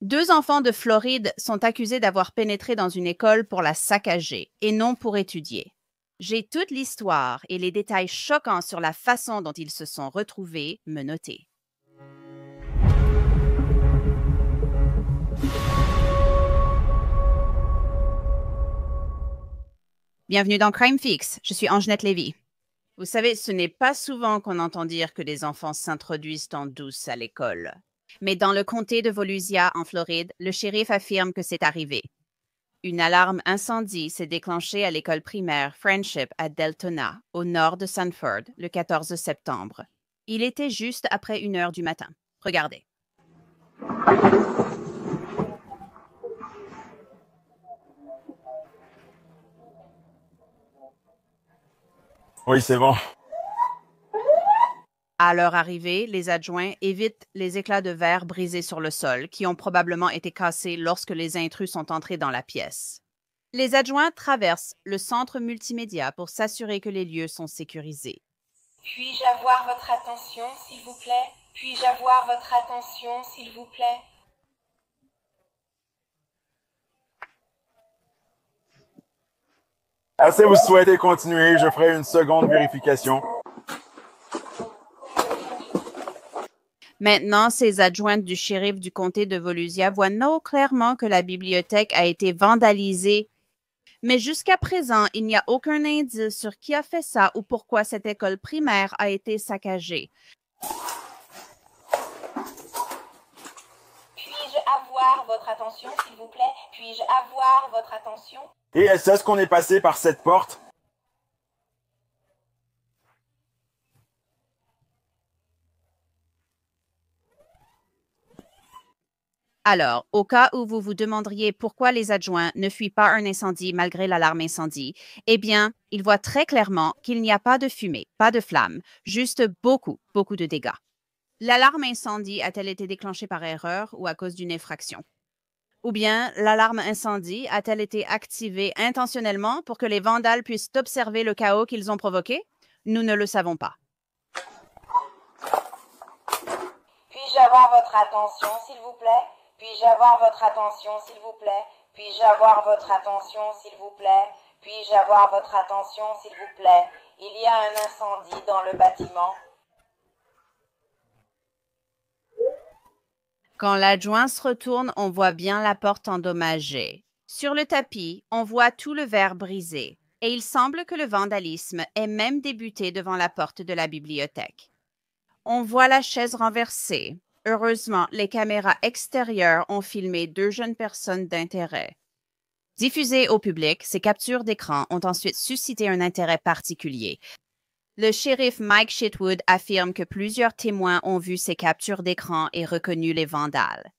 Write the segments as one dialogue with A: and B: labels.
A: Deux enfants de Floride sont accusés d'avoir pénétré dans une école pour la saccager et non pour étudier. J'ai toute l'histoire et les détails choquants sur la façon dont ils se sont retrouvés menottés. Bienvenue dans Crime Fix, je suis Angenette Lévy. Vous savez, ce n'est pas souvent qu'on entend dire que des enfants s'introduisent en douce à l'école. Mais dans le comté de Volusia, en Floride, le shérif affirme que c'est arrivé. Une alarme incendie s'est déclenchée à l'école primaire Friendship à Deltona, au nord de Sanford, le 14 septembre. Il était juste après 1 heure du matin. Regardez.
B: Oui, c'est bon.
A: À leur arrivée, les adjoints évitent les éclats de verre brisés sur le sol, qui ont probablement été cassés lorsque les intrus sont entrés dans la pièce. Les adjoints traversent le centre multimédia pour s'assurer que les lieux sont sécurisés.
C: Puis-je avoir votre attention, s'il vous plaît? Puis-je avoir votre attention, s'il vous plaît?
B: Si vous souhaitez continuer, je ferai une seconde vérification.
A: Maintenant, ces adjointes du shérif du comté de Volusia voient clairement que la bibliothèque a été vandalisée. Mais jusqu'à présent, il n'y a aucun indice sur qui a fait ça ou pourquoi cette école primaire a été saccagée.
C: Puis-je avoir votre attention, s'il vous plaît? Puis-je avoir votre attention?
B: Et est-ce qu'on est passé par cette porte?
A: Alors, au cas où vous vous demanderiez pourquoi les adjoints ne fuient pas un incendie malgré l'alarme incendie, eh bien, ils voient très clairement qu'il n'y a pas de fumée, pas de flamme, juste beaucoup de dégâts. L'alarme incendie a-t-elle été déclenchée par erreur ou à cause d'une infraction? Ou bien l'alarme incendie a-t-elle été activée intentionnellement pour que les vandales puissent observer le chaos qu'ils ont provoqué? Nous ne le savons pas.
C: Puis-je avoir votre attention, s'il vous plaît? Puis-je avoir votre attention, s'il vous plaît? Puis-je avoir votre attention, s'il vous plaît? Puis-je avoir votre attention, s'il vous plaît? Il y a un incendie dans le bâtiment.
A: Quand l'adjoint se retourne, on voit bien la porte endommagée. Sur le tapis, on voit tout le verre brisé. Et il semble que le vandalisme ait même débuté devant la porte de la bibliothèque. On voit la chaise renversée. Heureusement, les caméras extérieures ont filmé 2 jeunes personnes d'intérêt. Diffusées au public, ces captures d'écran ont ensuite suscité un intérêt particulier. Le shérif Mike Shitwood affirme que plusieurs témoins ont vu ces captures d'écran et reconnu les vandales.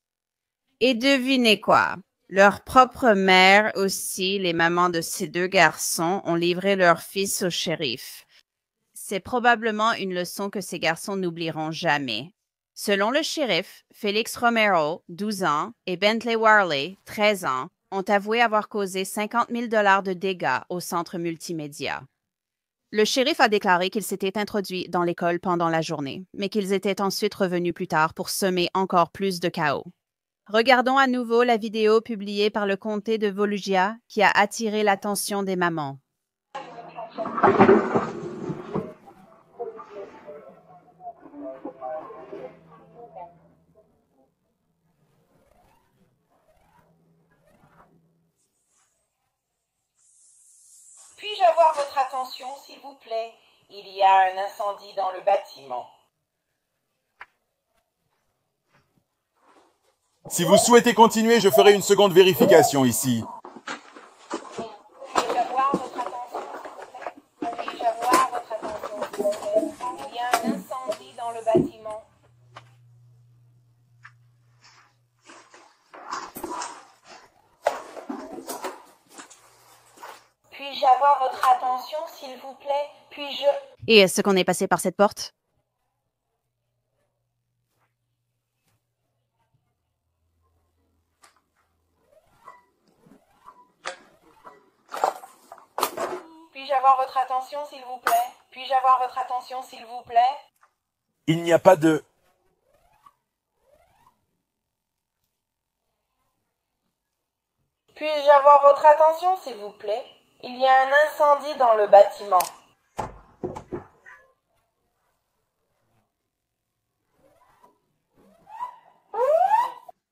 A: Et devinez quoi? Leur propre mère aussi, les mamans de ces 2 garçons, ont livré leur fils au shérif. C'est probablement une leçon que ces garçons n'oublieront jamais. Selon le shérif, Félix Romero, 12 ans, et Bentley Warley, 13 ans, ont avoué avoir causé 50 000 $ de dégâts au centre multimédia. Le shérif a déclaré qu'ils s'étaient introduits dans l'école pendant la journée, mais qu'ils étaient ensuite revenus plus tard pour semer encore plus de chaos. Regardons à nouveau la vidéo publiée par le comté de Volusia qui a attiré l'attention des mamans.
C: Puis-je avoir votre attention, s'il vous plaît? Il y a un incendie dans le bâtiment.
B: Si vous souhaitez continuer, je ferai une seconde vérification ici.
C: Puis-je avoir votre attention, s'il vous plaît? Puis-je avoir votre attention, s'il vous plaît? Il y a un incendie dans le bâtiment. Puis-je avoir votre attention, s'il vous plaît? Puis-je...
A: Et est-ce qu'on est passé par cette porte?
C: Puis-je avoir votre attention, s'il vous plaît? Puis-je avoir votre attention, s'il vous plaît?
B: Il n'y a pas de...
C: Puis-je avoir votre attention, s'il vous plaît? Il y a un incendie dans le bâtiment.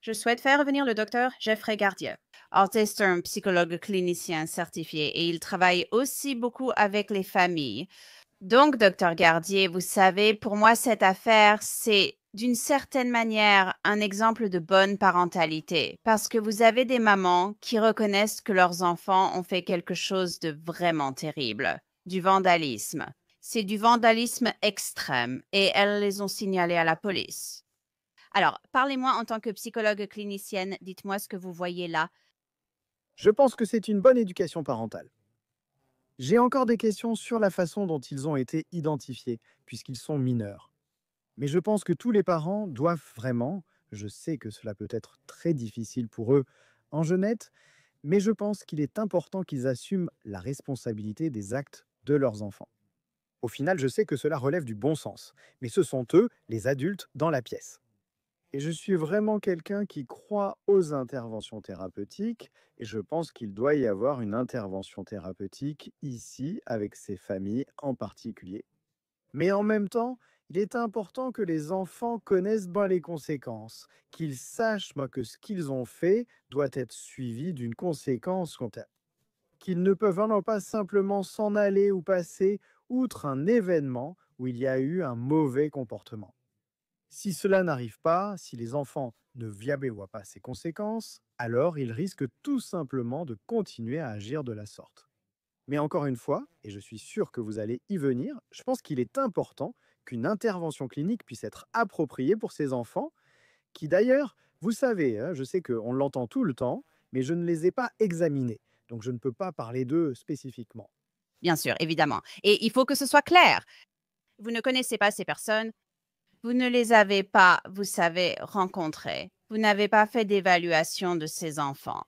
A: Je souhaite faire revenir le docteur Jeffrey Gardier. Artiste est un psychologue clinicien certifié et il travaille aussi beaucoup avec les familles. Donc, docteur Gardier, vous savez, pour moi, cette affaire, c'est d'une certaine manière un exemple de bonne parentalité, parce que vous avez des mamans qui reconnaissent que leurs enfants ont fait quelque chose de vraiment terrible, du vandalisme. C'est du vandalisme extrême et elles les ont signalés à la police. Alors, parlez-moi en tant que psychologue clinicienne, dites-moi ce que vous voyez là.
D: Je pense que c'est une bonne éducation parentale. J'ai encore des questions sur la façon dont ils ont été identifiés, puisqu'ils sont mineurs. Mais je pense que tous les parents doivent vraiment, je sais que cela peut être très difficile pour eux en jeunette, mais je pense qu'il est important qu'ils assument la responsabilité des actes de leurs enfants. Au final, je sais que cela relève du bon sens, mais ce sont eux, les adultes, dans la pièce. Et je suis vraiment quelqu'un qui croit aux interventions thérapeutiques, et je pense qu'il doit y avoir une intervention thérapeutique ici, avec ces familles en particulier. Mais en même temps, il est important que les enfants connaissent bien les conséquences, qu'ils sachent que ce qu'ils ont fait doit être suivi d'une conséquence, qu'ils ne peuvent vraiment pas simplement s'en aller ou passer outre un événement où il y a eu un mauvais comportement. Si cela n'arrive pas, si les enfants ne voient pas ces conséquences, alors ils risquent tout simplement de continuer à agir de la sorte. Mais encore une fois, et je suis sûr que vous allez y venir, je pense qu'il est important qu'une intervention clinique puisse être appropriée pour ces enfants, qui d'ailleurs, vous savez, je sais qu'on l'entend tout le temps, mais je ne les ai pas examinés, donc je ne peux pas parler d'eux spécifiquement.
A: Bien sûr, évidemment. Et il faut que ce soit clair. Vous ne connaissez pas ces personnes, vous ne les avez pas, vous savez, rencontrées. Vous n'avez pas fait d'évaluation de ces enfants.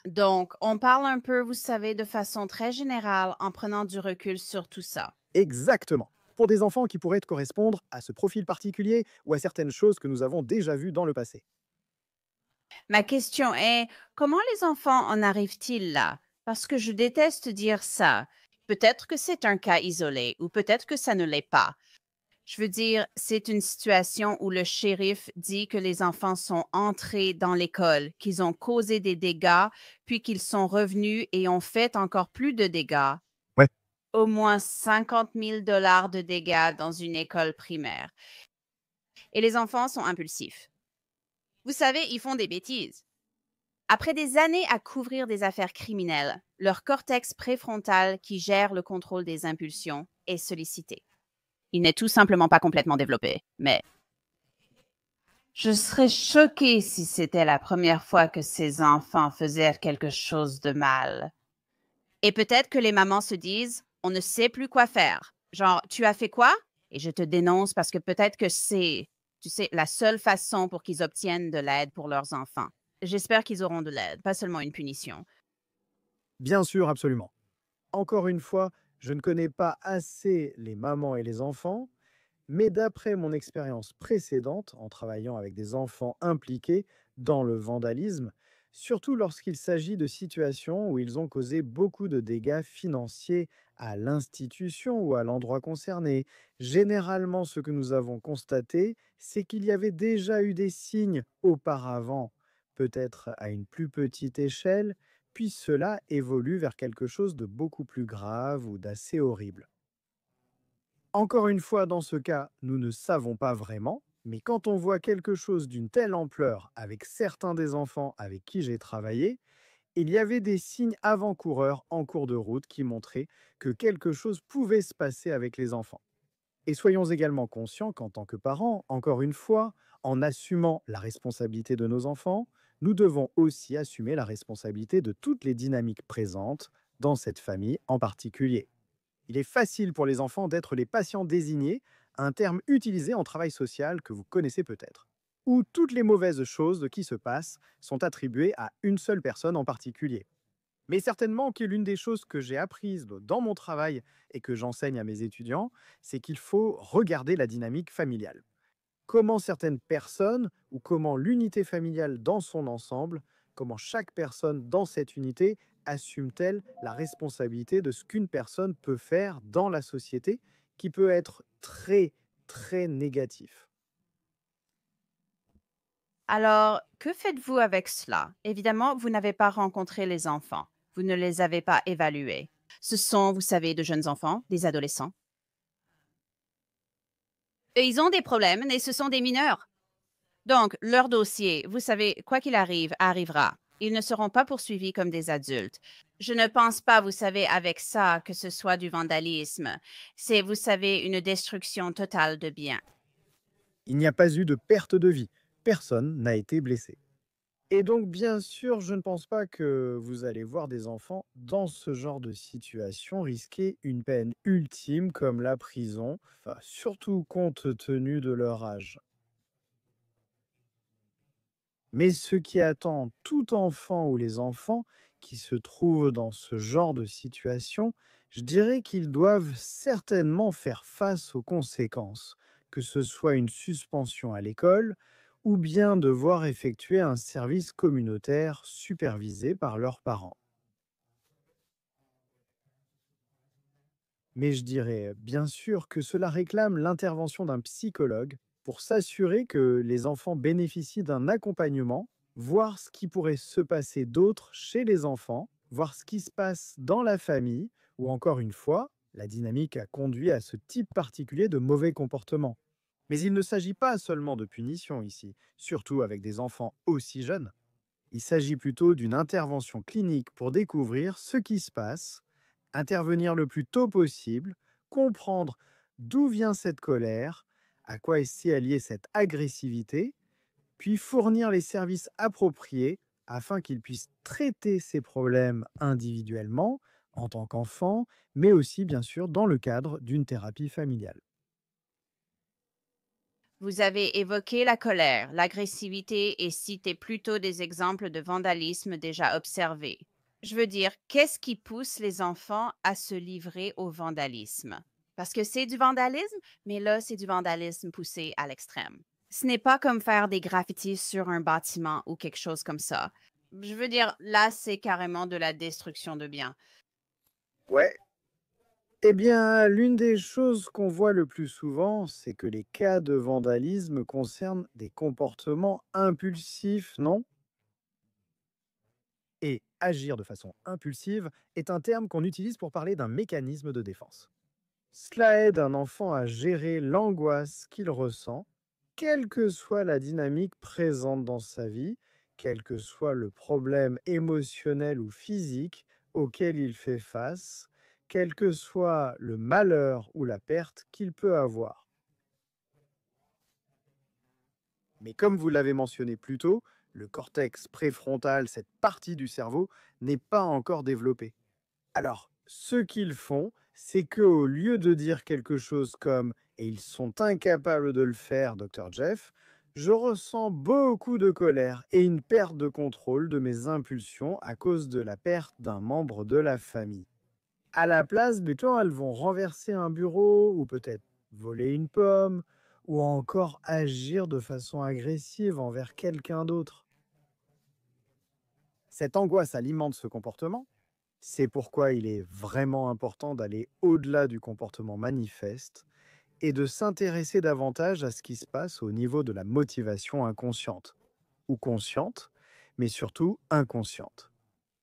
A: Donc, on parle un peu, vous savez, de façon très générale en prenant du recul sur tout ça.
D: Exactement. Pour des enfants qui pourraient correspondre à ce profil particulier ou à certaines choses que nous avons déjà vues dans le passé.
A: Ma question est, comment les enfants en arrivent-ils là? Parce que je déteste dire ça. Peut-être que c'est un cas isolé ou peut-être que ça ne l'est pas. Je veux dire, c'est une situation où le shérif dit que les enfants sont entrés dans l'école, qu'ils ont causé des dégâts, puis qu'ils sont revenus et ont fait encore plus de dégâts.
D: Ouais.
A: Au moins 50 000 $ de dégâts dans une école primaire. Et les enfants sont impulsifs. Vous savez, ils font des bêtises. Après des années à couvrir des affaires criminelles, leur cortex préfrontal qui gère le contrôle des impulsions est sollicité. Il n'est tout simplement pas complètement développé, mais je serais choquée si c'était la première fois que ces enfants faisaient quelque chose de mal. Et peut-être que les mamans se disent, on ne sait plus quoi faire. Genre, tu as fait quoi? Et je te dénonce parce que peut-être que c'est, tu sais, la seule façon pour qu'ils obtiennent de l'aide pour leurs enfants. J'espère qu'ils auront de l'aide, pas seulement une punition.
D: Bien sûr, absolument. Encore une fois, je ne connais pas assez les mamans et les enfants, mais d'après mon expérience précédente en travaillant avec des enfants impliqués dans le vandalisme, surtout lorsqu'il s'agit de situations où ils ont causé beaucoup de dégâts financiers à l'institution ou à l'endroit concerné, généralement ce que nous avons constaté, c'est qu'il y avait déjà eu des signes auparavant, peut-être à une plus petite échelle, puis cela évolue vers quelque chose de beaucoup plus grave ou d'assez horrible. Encore une fois, dans ce cas, nous ne savons pas vraiment, mais quand on voit quelque chose d'une telle ampleur avec certains des enfants avec qui j'ai travaillé, il y avait des signes avant-coureurs en cours de route qui montraient que quelque chose pouvait se passer avec les enfants. Et soyons également conscients qu'en tant que parents, encore une fois, en assumant la responsabilité de nos enfants, nous devons aussi assumer la responsabilité de toutes les dynamiques présentes dans cette famille en particulier. Il est facile pour les enfants d'être les patients désignés, un terme utilisé en travail social que vous connaissez peut-être, où toutes les mauvaises choses qui se passent sont attribuées à une seule personne en particulier. Mais certainement que l'une des choses que j'ai apprises dans mon travail et que j'enseigne à mes étudiants, c'est qu'il faut regarder la dynamique familiale. Comment certaines personnes ou comment l'unité familiale dans son ensemble comment chaque personne dans cette unité assume-t-elle la responsabilité de ce qu'une personne peut faire dans la société, qui peut être très, très négatif.
A: Alors, que faites-vous avec cela? Évidemment, vous n'avez pas rencontré les enfants. Vous ne les avez pas évalués. Ce sont, vous savez, de jeunes enfants, des adolescents. Et ils ont des problèmes, mais ce sont des mineurs. Donc, leur dossier, vous savez, quoi qu'il arrive, arrivera. Ils ne seront pas poursuivis comme des adultes. Je ne pense pas, vous savez, avec ça, que ce soit du vandalisme. C'est, vous savez, une destruction totale de biens.
D: Il n'y a pas eu de perte de vie. Personne n'a été blessé. Et donc, bien sûr, je ne pense pas que vous allez voir des enfants dans ce genre de situation risquer une peine ultime comme la prison, enfin, surtout compte tenu de leur âge. Mais ce qui attend tout enfant ou les enfants qui se trouvent dans ce genre de situation, je dirais qu'ils doivent certainement faire face aux conséquences, que ce soit une suspension à l'école ou bien devoir effectuer un service communautaire supervisé par leurs parents. Mais je dirais bien sûr que cela réclame l'intervention d'un psychologue pour s'assurer que les enfants bénéficient d'un accompagnement, voir ce qui pourrait se passer d'autre chez les enfants, voir ce qui se passe dans la famille, ou encore une fois, la dynamique a conduit à ce type particulier de mauvais comportement. Mais il ne s'agit pas seulement de punition ici, surtout avec des enfants aussi jeunes. Il s'agit plutôt d'une intervention clinique pour découvrir ce qui se passe, intervenir le plus tôt possible, comprendre d'où vient cette colère, à quoi est liée cette agressivité, puis fournir les services appropriés afin qu'ils puissent traiter ces problèmes individuellement, en tant qu'enfant, mais aussi bien sûr dans le cadre d'une thérapie familiale.
A: Vous avez évoqué la colère, l'agressivité et cité plutôt des exemples de vandalisme déjà observés. Je veux dire, qu'est-ce qui pousse les enfants à se livrer au vandalisme? Parce que c'est du vandalisme, mais là, c'est du vandalisme poussé à l'extrême. Ce n'est pas comme faire des graffitis sur un bâtiment ou quelque chose comme ça. Je veux dire, là, c'est carrément de la destruction de biens.
D: Ouais. Eh bien, l'une des choses qu'on voit le plus souvent, c'est que les cas de vandalisme concernent des comportements impulsifs, non? Et agir de façon impulsive est un terme qu'on utilise pour parler d'un mécanisme de défense. Cela aide un enfant à gérer l'angoisse qu'il ressent, quelle que soit la dynamique présente dans sa vie, quel que soit le problème émotionnel ou physique auquel il fait face, quel que soit le malheur ou la perte qu'il peut avoir. Mais comme vous l'avez mentionné plus tôt, le cortex préfrontal, cette partie du cerveau, n'est pas encore développée. Alors, ce qu'ils font, c'est qu'au lieu de dire quelque chose comme «Et ils sont incapables de le faire, Dr. Jeff», je ressens beaucoup de colère et une perte de contrôle de mes impulsions à cause de la perte d'un membre de la famille. À la place, plutôt, elles vont renverser un bureau ou peut-être voler une pomme ou encore agir de façon agressive envers quelqu'un d'autre. Cette angoisse alimente ce comportement. C'est pourquoi il est vraiment important d'aller au-delà du comportement manifeste et de s'intéresser davantage à ce qui se passe au niveau de la motivation inconsciente, ou consciente, mais surtout inconsciente.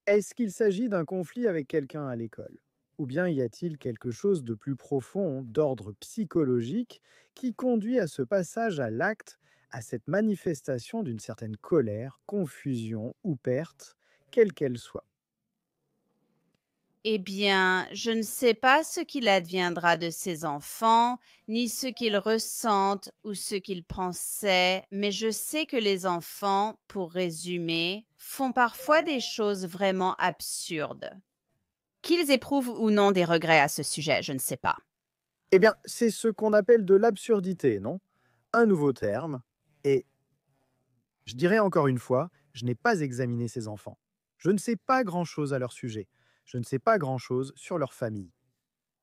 D: Est-ce qu'il s'agit d'un conflit avec quelqu'un à l'école? Ou bien y a-t-il quelque chose de plus profond, d'ordre psychologique, qui conduit à ce passage à l'acte, à cette manifestation d'une certaine colère, confusion ou perte, quelle qu'elle soit?
A: Eh bien, je ne sais pas ce qu'il adviendra de ces enfants, ni ce qu'ils ressentent ou ce qu'ils pensaient, mais je sais que les enfants, pour résumer, font parfois des choses vraiment absurdes. Qu'ils éprouvent ou non des regrets à ce sujet, je ne sais pas.
D: Eh bien, c'est ce qu'on appelle de l'absurdité, non? Un nouveau terme. Et je dirais encore une fois, je n'ai pas examiné ces enfants. Je ne sais pas grand-chose à leur sujet. Je ne sais pas grand-chose sur leur famille.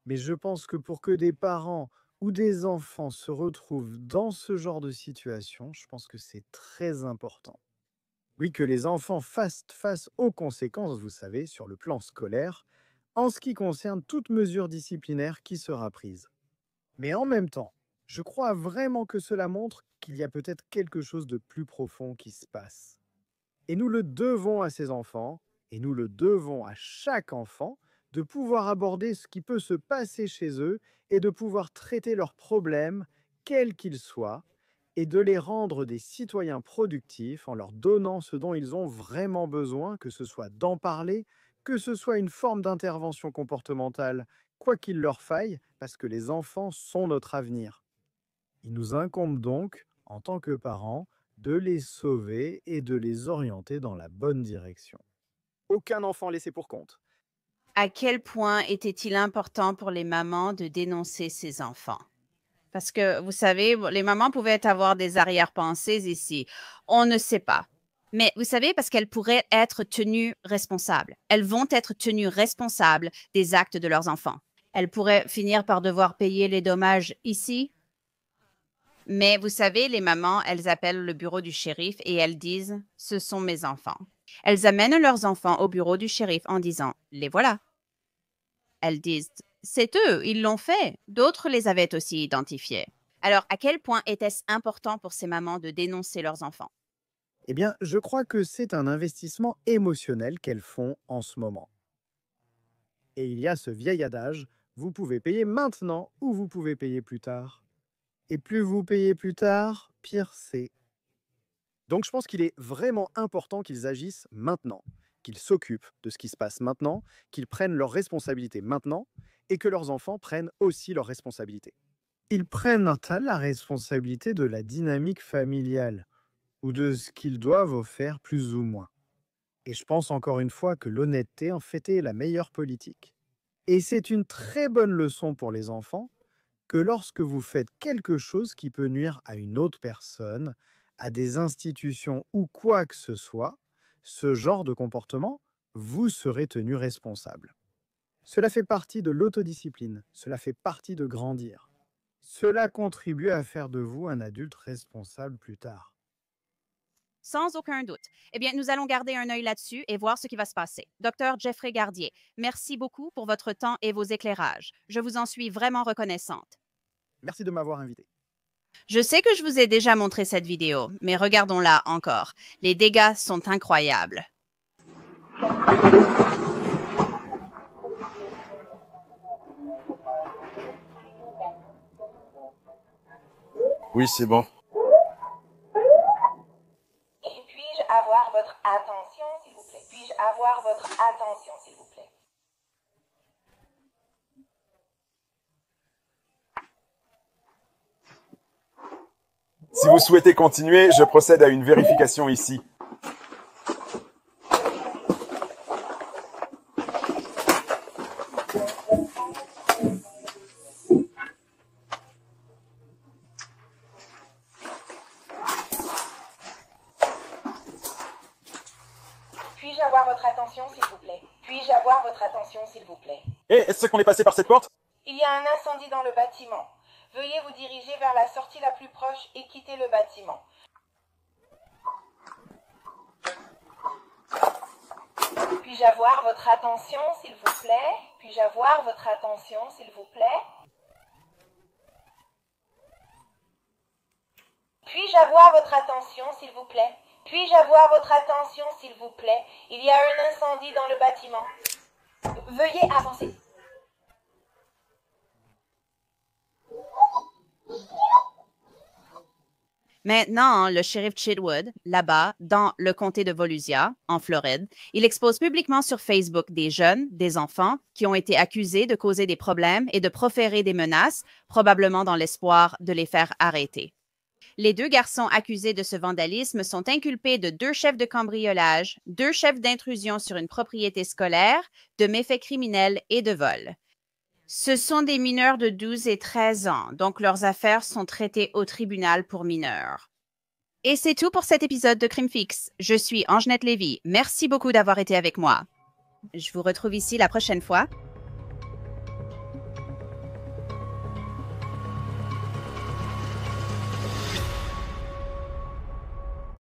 D: Mais je pense que pour que des parents ou des enfants se retrouvent dans ce genre de situation, je pense que c'est très important. Oui, que les enfants fassent face aux conséquences, vous savez, sur le plan scolaire, en ce qui concerne toute mesure disciplinaire qui sera prise. Mais en même temps, je crois vraiment que cela montre qu'il y a peut-être quelque chose de plus profond qui se passe. Et nous le devons à ces enfants, et nous le devons à chaque enfant, de pouvoir aborder ce qui peut se passer chez eux et de pouvoir traiter leurs problèmes, quels qu'ils soient, et de les rendre des citoyens productifs en leur donnant ce dont ils ont vraiment besoin, que ce soit d'en parler, que ce soit une forme d'intervention comportementale, quoi qu'il leur faille, parce que les enfants sont notre avenir. Il nous incombe donc, en tant que parents, de les sauver et de les orienter dans la bonne direction. Aucun enfant laissé pour compte.
A: À quel point était-il important pour les mamans de dénoncer ces enfants? Parce que, vous savez, les mamans pouvaient avoir des arrière-pensées ici. On ne sait pas. Mais vous savez, parce qu'elles pourraient être tenues responsables. Elles vont être tenues responsables des actes de leurs enfants. Elles pourraient finir par devoir payer les dommages ici. Mais vous savez, les mamans, elles appellent le bureau du shérif et elles disent « Ce sont mes enfants ». Elles amènent leurs enfants au bureau du shérif en disant « Les voilà ». Elles disent « C'est eux, ils l'ont fait ». D'autres les avaient aussi identifiés. Alors, à quel point était-ce important pour ces mamans de dénoncer leurs enfants?
D: Eh bien, je crois que c'est un investissement émotionnel qu'elles font en ce moment. Et il y a ce vieil adage, vous pouvez payer maintenant ou vous pouvez payer plus tard. Et plus vous payez plus tard, pire c'est. Donc je pense qu'il est vraiment important qu'ils agissent maintenant, qu'ils s'occupent de ce qui se passe maintenant, qu'ils prennent leurs responsabilités maintenant et que leurs enfants prennent aussi leurs responsabilités. Ils prennent la responsabilité de la dynamique familiale ou de ce qu'ils doivent faire plus ou moins. Et je pense encore une fois que l'honnêteté en fait est la meilleure politique. Et c'est une très bonne leçon pour les enfants que lorsque vous faites quelque chose qui peut nuire à une autre personne, à des institutions ou quoi que ce soit, ce genre de comportement, vous serez tenu responsable. Cela fait partie de l'autodiscipline, cela fait partie de grandir. Cela contribue à faire de vous un adulte responsable plus tard.
A: Sans aucun doute. Eh bien, nous allons garder un œil là-dessus et voir ce qui va se passer. Docteur Jeffrey Gardier, merci beaucoup pour votre temps et vos éclairages. Je vous en suis vraiment reconnaissante.
D: Merci de m'avoir invité.
A: Je sais que je vous ai déjà montré cette vidéo, mais regardons-la encore. Les dégâts sont incroyables.
B: Oui, c'est bon.
C: Et puis-je avoir votre attention, s'il vous plaît? Puis-je avoir votre attention, s'il vous plaît?
B: Si vous souhaitez continuer, je procède à une vérification ici.
C: Puis-je avoir votre attention, s'il vous plaît? Puis-je avoir votre attention, s'il vous plaît?
B: Est-ce qu'on est passé par cette porte?
C: Il y a un incendie dans le bâtiment. Veuillez vous diriger vers la sortie la plus proche et quitter le bâtiment. Puis-je avoir votre attention, s'il vous plaît? Puis-je avoir votre attention, s'il vous plaît? Puis-je avoir votre attention, s'il vous plaît? Puis-je avoir votre attention, s'il vous plaît? Il y a un incendie dans le bâtiment. Veuillez avancer.
A: Maintenant, le shérif Chitwood, là-bas, dans le comté de Volusia, en Floride, il expose publiquement sur Facebook des jeunes, des enfants, qui ont été accusés de causer des problèmes et de proférer des menaces, probablement dans l'espoir de les faire arrêter. Les 2 garçons accusés de ce vandalisme sont inculpés de 2 chefs de cambriolage, 2 chefs d'intrusion sur une propriété scolaire, de méfaits criminels et de vol. Ce sont des mineurs de 12 et 13 ans, donc leurs affaires sont traitées au tribunal pour mineurs. Et c'est tout pour cet épisode de Crime Fixe. Je suis Angenette Lévy. Merci beaucoup d'avoir été avec moi. Je vous retrouve ici la prochaine fois.